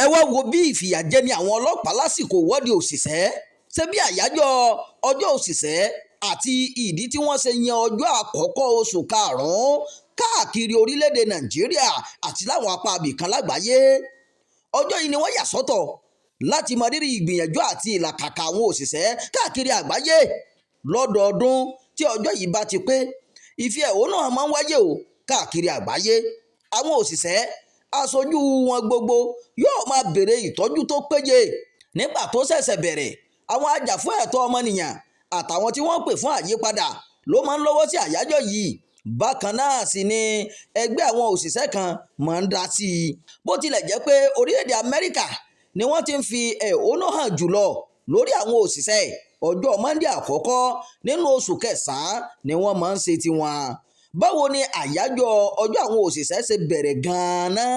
ẹ wá wo bí ìfìyàjẹni àwọn ọlọ́pàá lásìkò ìwọ́de òṣìṣẹ́ ṣe bí àyájọ́ ọjọ́ òṣìṣẹ́ àti ìdí tí wọ́n ṣe yan ọjọ́ àkọ́kọ́ oṣù karùn-ún káàkiri orílẹ̀-èdè Nàìjíríà àti láwọn apá abìkan lágbàáyé. Ọjọ́ yìí ni wọ́n yà sọ́tọ̀ láti mọ rírì ìgbìyànjú àti ìlàkàkà àwọn òṣìṣẹ́ káàkiri àgbáyé. Lọ́dọọdún tí ọjọ́ yìí bá ti pé, ìfẹ̀hónú hàn máa ń wáyé o káàkiri àgbáyé. Àwọn òṣìṣẹ́ aṣojú wọn gbogbo yóò máa béèrè ìtọ́jú tó péye nígbà tó ṣẹ̀ṣẹ̀ bẹ̀rẹ̀. Àwọn ajàfún ẹ̀tọ́ ọmọnìyàn àtàwọn tí wọ́n pè fún àyípadà ló máa ń lọ́wọ́ sí àyájọ́ yìí. Bákan náà sì ni ẹgbẹ́ àwọn òṣìṣẹ́ kan máa ń dá sí i. Bó tilẹ̀ jẹ́ pé orílẹ̀-èdè Amẹ́ríkà ni wọ́n ti ń fi ẹ̀hónú hàn jùlọ lórí àwọn òṣìṣẹ́, ọjọ́ Monday àkọ́kọ́ nínú oṣù kẹsàn-án ni wọ́n máa ń ṣe tiwọn. Báwo ni àyájọ́ ọjọ́ àwọn òṣìṣẹ́ ṣe bẹ̀rẹ̀ gan-an?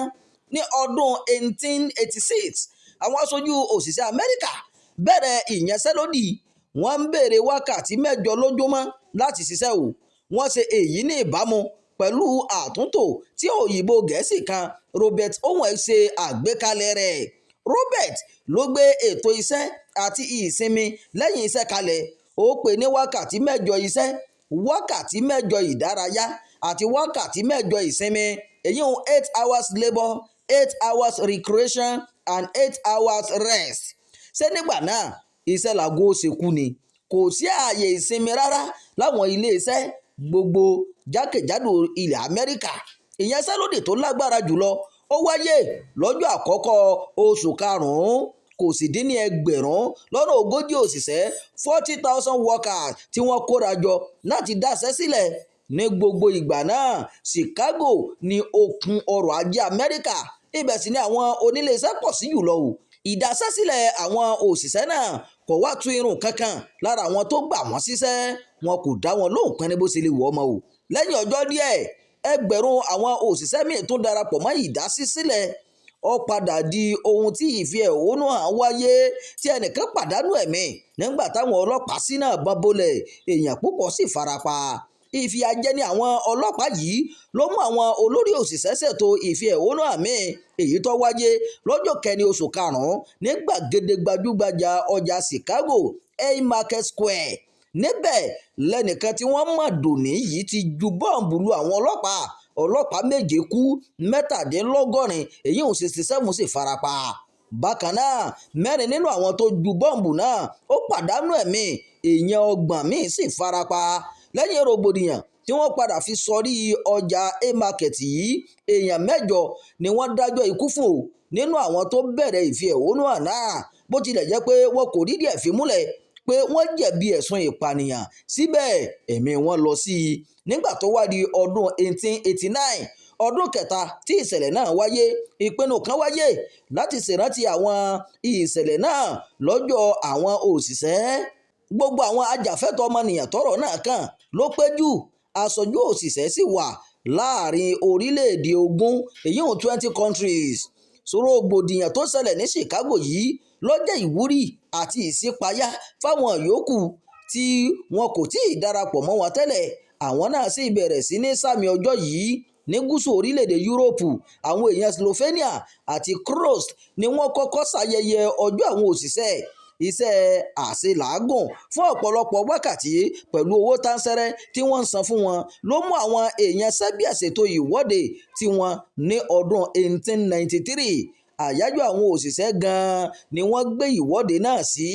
Ní ọdún 1886, àwọn aṣojú òṣìṣẹ́ Amẹ́ríkà bẹ̀rẹ̀ ìyanṣẹ́lódì. Wọ́n ń béèrè wákàtí 8 lójúmọ́ láti ṣiṣẹ́ o. Wọ́n ṣe èyí ní ìbámu pẹ̀lú àtúntò tí òyìnbó Gẹ̀ẹ́sì kan Robert Owen ṣe àgbékalẹ̀ rẹ̀. Robert ló gbé ètò iṣẹ́ àti ìsinmi lẹ́yìn iṣẹ́ kalẹ̀. Ó pè ní wákàtí 8 iṣẹ́, wákàtí 8 ìdárayá àti wákàtí 8 ìsinmi. Èyí ń 8 hours labour, 8 hours recreation and 8 hours rest. Ṣé nígbà náà iṣẹ́ làgó ṣekú ni? Kò sí ààyè ìsinmi rárá láwọn ilé-iṣẹ́ gbogbo jákèjádò ilẹ̀ Amẹ́ríkà. Ìyanṣẹ́lódì tó lágbára jùlọ ó wáyé lọ́jọ́ àkọ́kọ́ oṣù karùn-ún. Kò sì dín ní 1,40 òṣìṣẹ́ 40,000 workers tí wọ́n kóra jọ láti dáṣẹ́ sílẹ̀. Ní gbogbo ìgbà náà, Chicago ni okun ọrọ̀ ajé Amẹ́ríkà. Ibẹ̀ sì ni àwọn oníléeṣẹ́ pọ̀ sí jùlọ o. Ìdáṣẹ́sílẹ̀ àwọn òṣìṣẹ́ náà kò wá tú irun kankan lára àwọn tó gbà wọ́n síṣẹ́. Wọn kò dá wọn lóhùn kan ní bó ṣe lè wọ́ ọmọ o. Lẹ́yìn ọjọ́ díẹ̀, ẹgbẹ̀rún àwọn òṣìṣẹ́ míì tún darapọ̀ mọ́ ìdásísílẹ̀. Ó padà di ohun tí ìfẹ̀hónú hàn wáyé tí ẹnìkan pàdánù ẹ̀mí nígbà táwọn ọlọ́pàá sí náà bọ́n bólẹ̀. Èèyàn púpọ̀ sì farapa. Ìfìyàjẹni àwọn ọlọ́pàá yìí ló mú àwọn olórí òṣìṣẹ́ ṣètò ìfẹ̀hónú hàn míì, èyí tó wáyé lọ́jọ́ 9 oṣù karùn-ún ní gbàgede gbajúgbajà ọjà Chicago Haymarket Square. Níbẹ̀ lẹ́nìkan tí wọ́n mọ̀ dòní yìí ti ju bọ́ǹbù lu àwọn ọlọ́pàá 7 kú, 77 èyí ń 67 sì farapa. Bákan náà, 4 nínú àwọn tó ju bọ́ǹbù náà ó pàdánù ẹ̀mí, èèyàn 30 míì sì farapa. Lẹ́yìn rògbòdìyàn tí wọ́n padà fi sọrí ọjà Haymarket yìí, èèyàn 8 ni wọ́n dájọ́ ikú fún o nínú àwọn tó bẹ̀rẹ̀ ìfẹ̀hónú hàn náà. Bó tilẹ̀ jẹ́ pé wọn kò rídìí ẹ̀ fi múlẹ̀ pé wọ́n jẹ̀bi ẹ̀sùn ìpànìyàn, síbẹ̀ ẹ̀mí wọn lọ sí i. Nígbà tó wá di ọdún 1889, ọdún kẹta tí ìṣẹ̀lẹ̀ náà wáyé, ìpinnu kan wáyé láti ṣèrántí àwọn ìṣẹ̀lẹ̀ náà lọ́jọ́ àwọn òṣìṣẹ́. Gbogbo àwọn ajàfẹ́tọ̀ọ́ ọmọnìyàn tọ́rọ̀ náà kàn ló péjú. Aṣojú òṣìṣẹ́ sì wà láàrin orílẹ̀-èdè 20, èyí ń 20 countries. Rògbòdìyàn tó ṣẹlẹ̀ ní Chicago yìí ló jẹ́ ìwúrí àti ìṣípayá fáwọn yòókù tí wọn kò tí ì darapọ̀ mọ́ wọn tẹ́lẹ̀. Àwọn náà sì bẹ̀rẹ̀ sí ní sàmì ọjọ́ yìí. Ní gúúsù orílẹ̀-èdè Yúróòpù, àwọn èèyàn Slovenia àti Croat ni wọ́n kọ́kọ́ ṣayẹyẹ ọjọ́ àwọn òṣìṣẹ́. Iṣẹ́ àṣelàágùn fún ọ̀pọ̀lọpọ̀ wákàtí pẹ̀lú owó táńsẹ́rẹ́ tí wọ́n ń san fún wọn ló mú àwọn èèyàn Serbia ṣètò ìwọ́de tiwọn ní ọdún 1893. Àyájọ́ àwọn òṣìṣẹ́ gan-an ni wọ́n gbé ìwọ́de náà sí.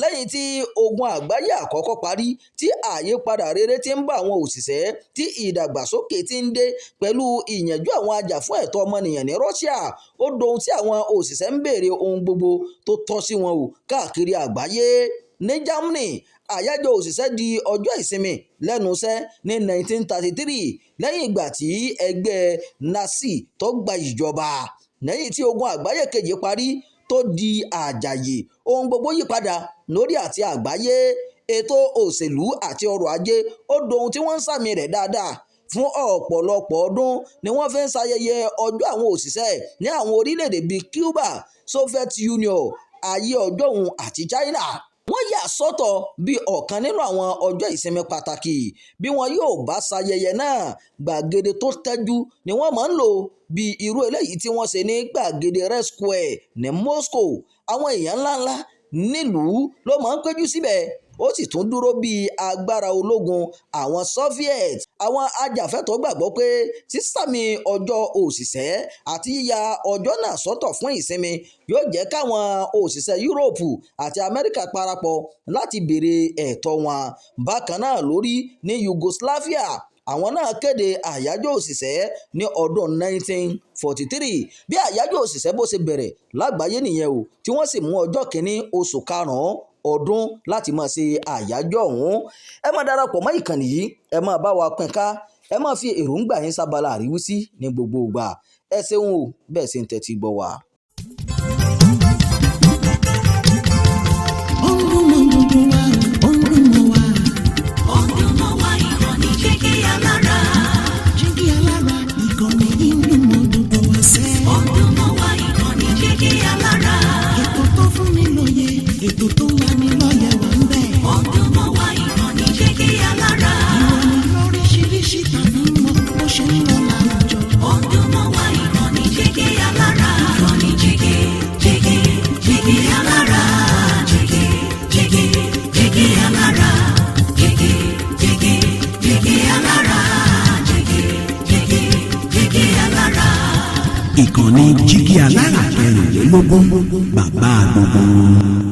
Lẹ́yìn tí ogun àgbáyé àkọ́kọ́ parí, tí àyípadà rere ti ń bá àwọn òṣìṣẹ́, tí ìdàgbàsókè ti ń dé pẹ̀lú ìyànjú àwọn ajàfún ẹ̀tọ́ ọmọnìyàn ní Russia, ó dohun tí àwọn òṣìṣẹ́ ń béèrè ohun gbogbo tó tọ́ sí wọn o káàkiri àgbáyé. Ní Germany, àyájọ́ òṣìṣẹ́ di ọjọ́ ìsinmi lẹ́nu iṣẹ́ ní 1933 lẹ́yìn ìgbà tí ẹgbẹ́ Nazi tó gba ìjọba. Lẹ́yìn tí ogun àgbáyé kejì parí tó di àjàyè, ohun gbogbo yí padà lórí àti àgbáyé. Ètò òṣèlú àti ọrọ̀ ajé ó dohun tí wọ́n ń sàmì rẹ̀ dáadáa. Fún ọ̀pọ̀lọpọ̀ ọdún ni wọ́n fi ń ṣayẹyẹ ọjọ́ àwọn òṣìṣẹ́ ní àwọn orílẹ̀-èdè bíi Cuba, Soviet Union, ayé ọjọ́un àti China. wọ́n yà sọ́tọ̀ bí ọ̀kan nínú àwọn ọjọ́ ìsinmi pàtàkì. Bí wọn yóò bá ṣayẹyẹ náà, gbàgede tó tẹ́jú ni wọ́n máa ń lò, bí irú eléyìí tí wọ́n ṣe ní gbàgede Red Square ní Moscow. Àwọn èèyàn ńláńlá nílùú ló máa ń péjú síbẹ̀. Ó sì tún dúró bí agbára ológun àwọn Soviet. Àwọn ajàfẹ́tọ̀ọ́ gbàgbọ́ pé sísàmì ọjọ́ òṣìṣẹ́ àti yíya ọjọ́ náà sọ́tọ̀ fún ìsinmi yóò jẹ́ káwọn òṣìṣẹ́ Yúróòpù àti Amẹ́ríkà parapọ̀ láti béèrè ẹ̀tọ́ wọn. Bákan náà lórí ní Yugoslavia, àwọn náà kéde àyájọ́ òṣìṣẹ́ ní ọdún 1943. Bí àyájọ́ òṣìṣẹ́ bó ṣe bẹ̀rẹ̀ lágbàáyé nìyẹn o, tí wọ́n sì mú ọjọ́ kìíní oṣù karùn-ún ọdún láti máa ṣe àyájọ́ ọ̀hún. Ẹ máa darapọ̀ mọ́ ìkànnì yìí, ẹ máa bá wa pín ká, ẹ máa fi èròǹgbà yín sábàlá àríwísí ní gbogbo ìgbà. Ẹ ṣeun o bẹ́ẹ̀ ṣe ń tẹ́tí gbọ́ wa. Ètò tó wà ní lọ́yẹ̀ wà ń bẹ̀. Ọdún mọ́ wa ìkànnì Jígí Alára. Ìròyìn lóríṣiríṣi tàbí mọ bó ṣe ń lọ láwùjọ. Ọdún mọ́ wa ìkànnì Jígí Alára. Ìkànnì Jígí Alára. Jígí Alára. Jígí Alára. Jígí Alára. Ìkànnì Jígí Alára 16 bàbá gbogbo.